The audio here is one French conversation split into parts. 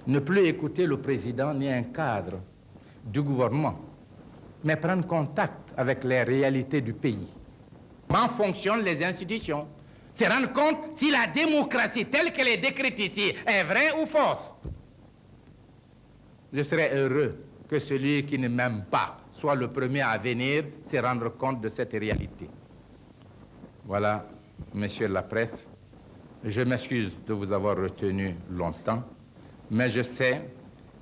Ne plus écouter le président ni un cadre du gouvernement, mais prendre contact avec les réalités du pays. Comment fonctionnent les institutions? Se rendre compte si la démocratie telle qu'elle est décrite ici est vraie ou fausse. Je serais heureux que celui qui ne m'aime pas soit le premier à venir se rendre compte de cette réalité. Voilà, messieurs de la presse, je m'excuse de vous avoir retenu longtemps, mais je sais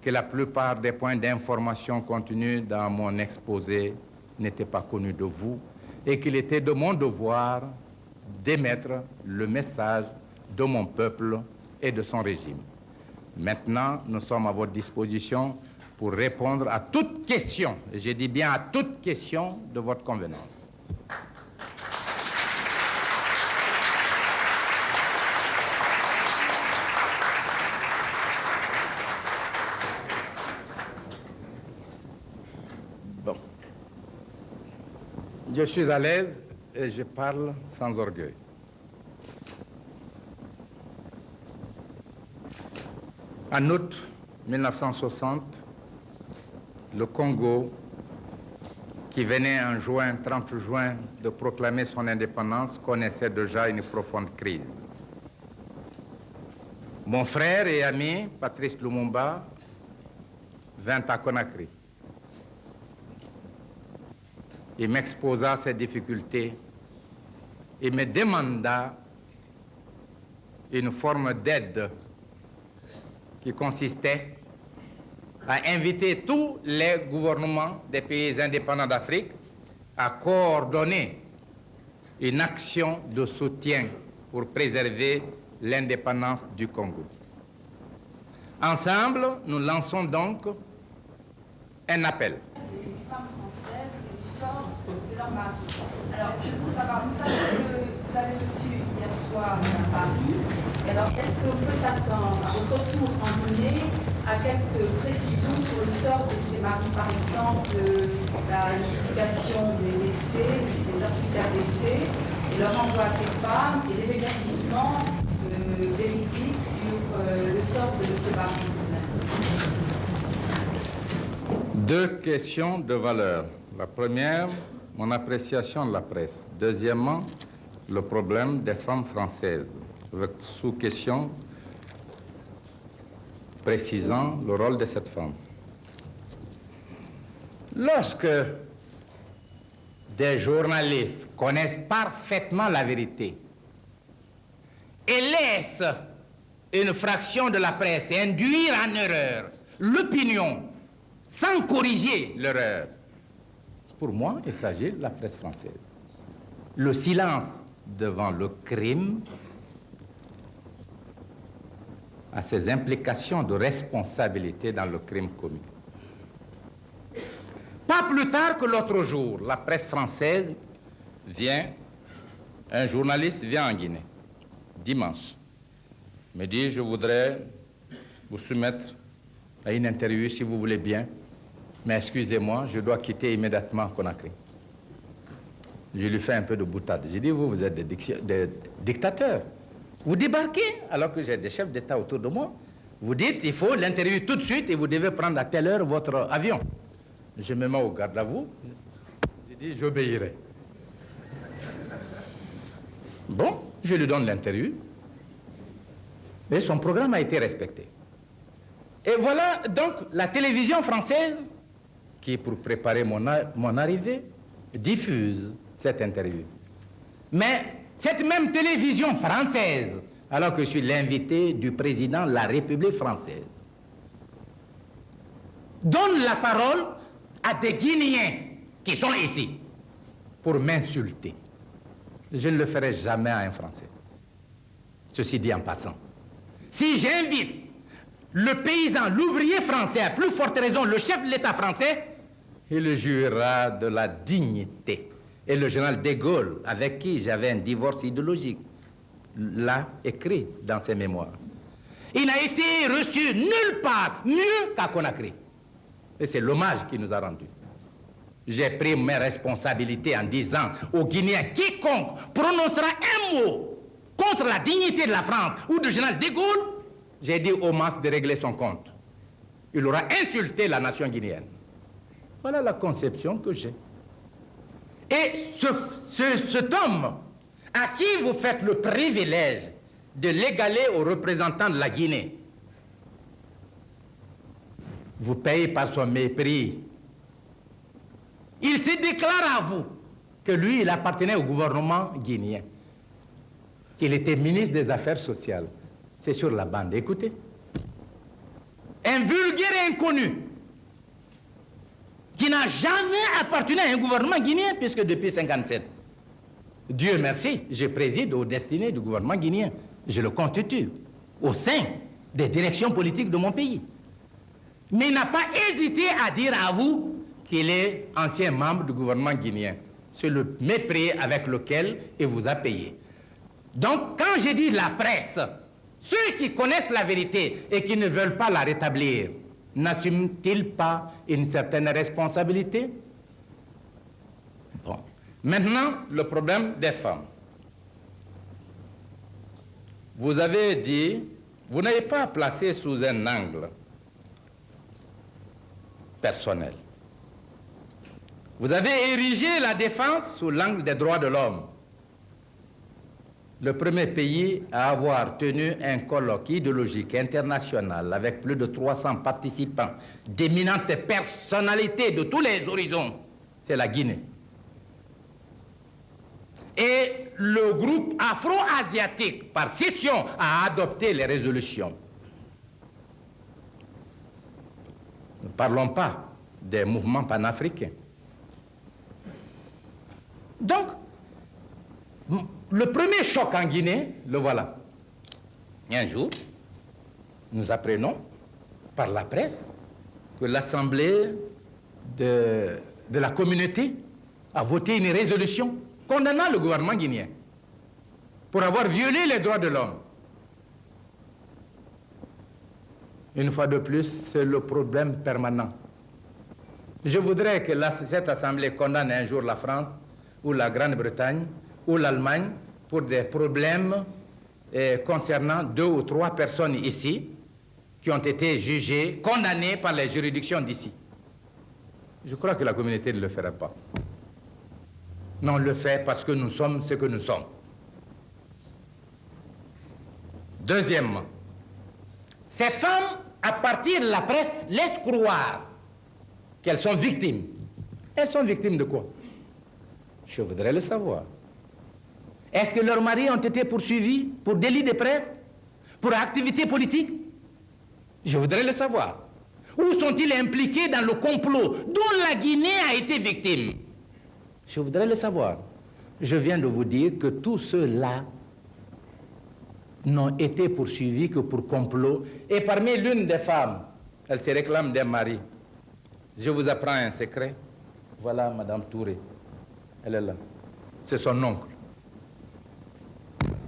que la plupart des points d'information contenus dans mon exposé n'étaient pas connus de vous et qu'il était de mon devoir d'émettre le message de mon peuple et de son régime. Maintenant, nous sommes à votre disposition pour répondre à toute question, et je dis bien à toute question de votre convenance. Bon. Je suis à l'aise et je parle sans orgueil. En août 1960, le Congo, qui venait en juin, 30 juin, de proclamer son indépendance, connaissait déjà une profonde crise. Mon frère et ami, Patrice Lumumba, vint à Conakry. Il m'exposa ses difficultés et me demanda une forme d'aide qui consistait à inviter tous les gouvernements des pays indépendants d'Afrique à coordonner une action de soutien pour préserver l'indépendance du Congo. Ensemble, nous lançons donc un appel. Des femmes françaises et du sort de leur mari. Alors, je veux savoir, nous savons que vous avez reçu hier soir à Paris. Alors, est-ce qu'on peut s'attendre au retour en Guinée à quelques précisions sur le sort de ces maris, par exemple, la notification des décès, des certificats de décès, et leur envoi à ces femmes, et les éclaircissements véridiques sur le sort de ce mari? Deux questions de valeur. La première, mon appréciation de la presse. Deuxièmement, le problème des femmes françaises, avec sous-question précisant le rôle de cette femme. Lorsque des journalistes connaissent parfaitement la vérité et laissent une fraction de la presse induire en erreur l'opinion sans corriger l'erreur, pour moi, il s'agit de la presse française. Le silence devant le crime a ses implications de responsabilité dans le crime commis. Pas plus tard que l'autre jour, la presse française vient, un journaliste vient en Guinée, dimanche, me dit, je voudrais vous soumettre à une interview si vous voulez bien, mais excusez-moi, je dois quitter immédiatement Conakry. Je lui fais un peu de boutade. J'ai dit, vous êtes des dictateurs. Vous débarquez alors que j'ai des chefs d'État autour de moi. Vous dites, il faut l'interview tout de suite et vous devez prendre à telle heure votre avion. Je me mets au garde à vous. J'ai dit, j'obéirai. Bon, je lui donne l'interview. Et son programme a été respecté. Et voilà donc la télévision française qui, pour préparer mon arrivée, diffuse cette interview. Mais cette même télévision française, alors que je suis l'invité du président de la République française, donne la parole à des Guinéens qui sont ici pour m'insulter. Je ne le ferai jamais à un Français. Ceci dit en passant. Si j'invite le paysan, l'ouvrier français, à plus forte raison le chef de l'État français, il jouira de la dignité. Et le général de Gaulle, avec qui j'avais un divorce idéologique, l'a écrit dans ses mémoires. Il n'a été reçu nulle part mieux qu'à Conakry. Et c'est l'hommage qu'il nous a rendu. J'ai pris mes responsabilités en disant aux Guinéens, quiconque prononcera un mot contre la dignité de la France ou du général de Gaulle, j'ai dit au mas de régler son compte. il aura insulté la nation guinéenne. Voilà la conception que j'ai. Et cet homme à qui vous faites le privilège de l'égaler aux représentants de la Guinée, vous payez par son mépris. Il se déclare à vous que lui, il appartenait au gouvernement guinéen, qu'il était ministre des Affaires sociales. C'est sur la bande, écoutez. Un vulgaire inconnu qui n'a jamais appartenu à un gouvernement guinéen, puisque depuis 1957, Dieu merci, je préside aux destinées du gouvernement guinéen. Je le constitue au sein des directions politiques de mon pays. Mais il n'a pas hésité à dire à vous qu'il est ancien membre du gouvernement guinéen. C'est le mépris avec lequel il vous a payé. Donc, quand j'ai dit la presse, ceux qui connaissent la vérité et qui ne veulent pas la rétablir, n'assument-ils pas une certaine responsabilité? Bon. Maintenant, le problème des femmes. Vous avez dit, vous n'avez pas placé sous un angle personnel. Vous avez érigé la défense sous l'angle des droits de l'homme. Le premier pays à avoir tenu un colloque idéologique international avec plus de 300 participants, d'éminentes personnalités de tous les horizons, c'est la Guinée. Et le groupe afro-asiatique, par scission, a adopté les résolutions. Ne parlons pas des mouvements panafricains. Donc, le premier choc en Guinée, le voilà. Un jour, nous apprenons par la presse que l'Assemblée de la communauté a voté une résolution condamnant le gouvernement guinéen pour avoir violé les droits de l'homme. Une fois de plus, c'est le problème permanent. Je voudrais que cette Assemblée condamne un jour la France ou la Grande-Bretagne ou l'Allemagne pour des problèmes concernant 2 ou 3 personnes ici qui ont été jugées, condamnées par les juridictions d'ici. Je crois que la communauté ne le fera pas. Non, on le fait parce que nous sommes ce que nous sommes. Deuxièmement, ces femmes, à partir de la presse, laissent croire qu'elles sont victimes. Elles sont victimes de quoi? Je voudrais le savoir. Est-ce que leurs maris ont été poursuivis pour délit de presse, pour activité politique? Je voudrais le savoir. Où sont-ils impliqués dans le complot dont la Guinée a été victime? Je voudrais le savoir. Je viens de vous dire que tous ceux-là n'ont été poursuivis que pour complot. Et parmi l'une des femmes, elle se réclame d'un mari. Je vous apprends un secret. Voilà Madame Touré. Elle est là. C'est son oncle.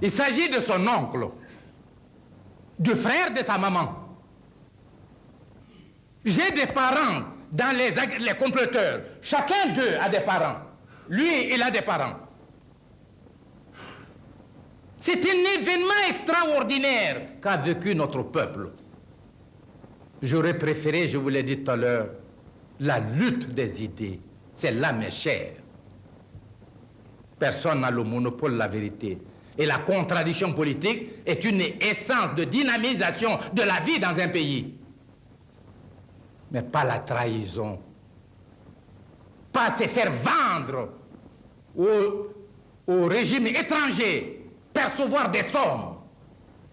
Il s'agit de son oncle, du frère de sa maman. J'ai des parents dans les comploteurs. Chacun d'eux a des parents. Lui, il a des parents. C'est un événement extraordinaire qu'a vécu notre peuple. J'aurais préféré, je vous l'ai dit tout à l'heure, la lutte des idées. C'est l'âme chère. Personne n'a le monopole de la vérité. Et la contradiction politique est une essence de dynamisation de la vie dans un pays. Mais pas la trahison. Pas se faire vendre au régime étranger, percevoir des sommes,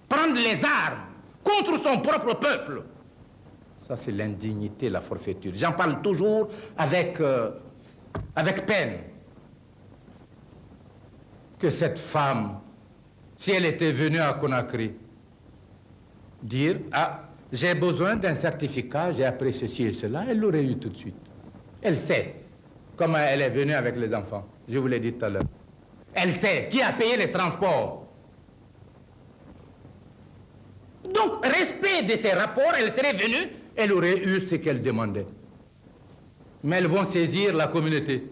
prendre les armes contre son propre peuple. Ça, c'est l'indignité, la forfaiture. J'en parle toujours avec peine. Que cette femme, si elle était venue à Conakry, dire « Ah, j'ai besoin d'un certificat, j'ai appris ceci et cela », elle l'aurait eu tout de suite. Elle sait comment elle est venue avec les enfants. Je vous l'ai dit tout à l'heure. Elle sait qui a payé les transports. Donc, respect de ces rapports, elle serait venue, elle aurait eu ce qu'elle demandait. Mais elles vont saisir la communauté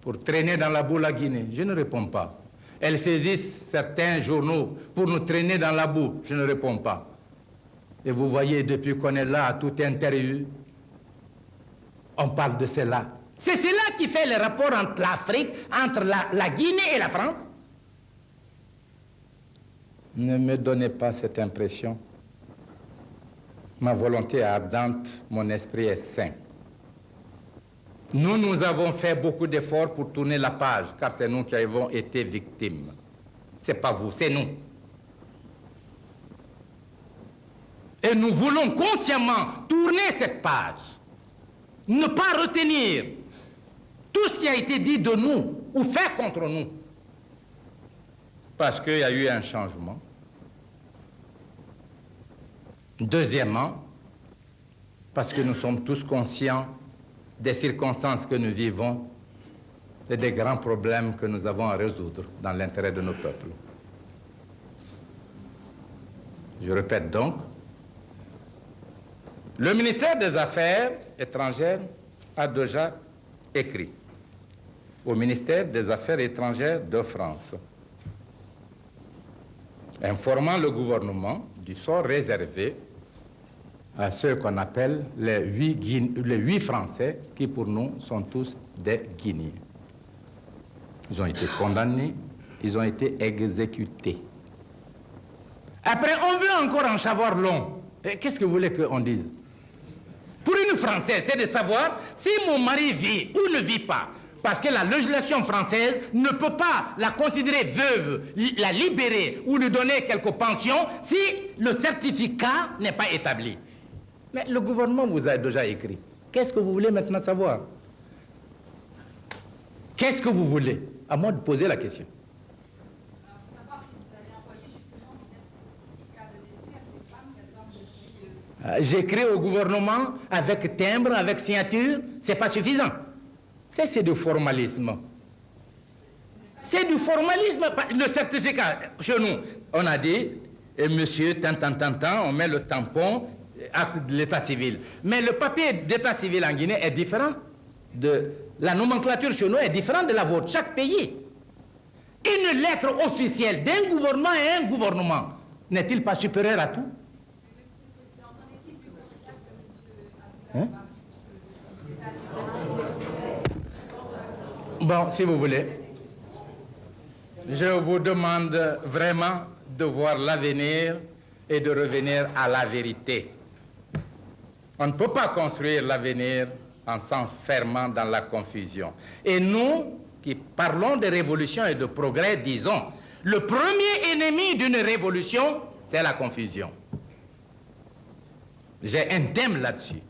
pour traîner dans la boue la Guinée. Je ne réponds pas. Elles saisissent certains journaux pour nous traîner dans la boue. Je ne réponds pas. Et vous voyez, depuis qu'on est là, à toute interview, on parle de cela. C'est cela qui fait le rapport entre l'Afrique, entre la Guinée et la France. Ne me donnez pas cette impression. Ma volonté est ardente, mon esprit est sain. Nous avons fait beaucoup d'efforts pour tourner la page, car c'est nous qui avons été victimes. Ce n'est pas vous, c'est nous. Et nous voulons consciemment tourner cette page. Ne pas retenir tout ce qui a été dit de nous ou fait contre nous. Parce qu'il y a eu un changement. Deuxièmement, parce que nous sommes tous conscients des circonstances que nous vivons et des grands problèmes que nous avons à résoudre dans l'intérêt de nos peuples. Je répète donc, le ministère des Affaires étrangères a déjà écrit au ministère des Affaires étrangères de France, informant le gouvernement du sort réservé à ceux qu'on appelle les 8 Français qui pour nous sont tous des Guinéens. Ils ont été condamnés, ils ont été exécutés. Après, on veut encore en savoir long. Qu'est-ce que vous voulez qu'on dise? Pour une Française, c'est de savoir si mon mari vit ou ne vit pas. Parce que la législation française ne peut pas la considérer veuve, la libérer ou lui donner quelques pensions si le certificat n'est pas établi. Mais le gouvernement vous a déjà écrit. Qu'est-ce que vous voulez maintenant savoir? Qu'est-ce que vous voulez? À moi de poser la question. J'écris au gouvernement avec timbre, avec signature, c'est pas suffisant. C'est du formalisme. C'est du formalisme. Le certificat, chez nous, on a dit, et monsieur, tant, on met le tampon, acte de l'état civil. Mais le papier d'état civil en Guinée est différent. La nomenclature chez nous est différente de la vôtre, chaque pays. Une lettre officielle d'un gouvernement à un gouvernement n'est-il pas supérieur à tout? Hein? Bon, si vous voulez, je vous demande vraiment de voir l'avenir et de revenir à la vérité. On ne peut pas construire l'avenir en s'enfermant dans la confusion. Et nous, qui parlons de révolution et de progrès, disons, le premier ennemi d'une révolution, c'est la confusion. J'ai un thème là-dessus.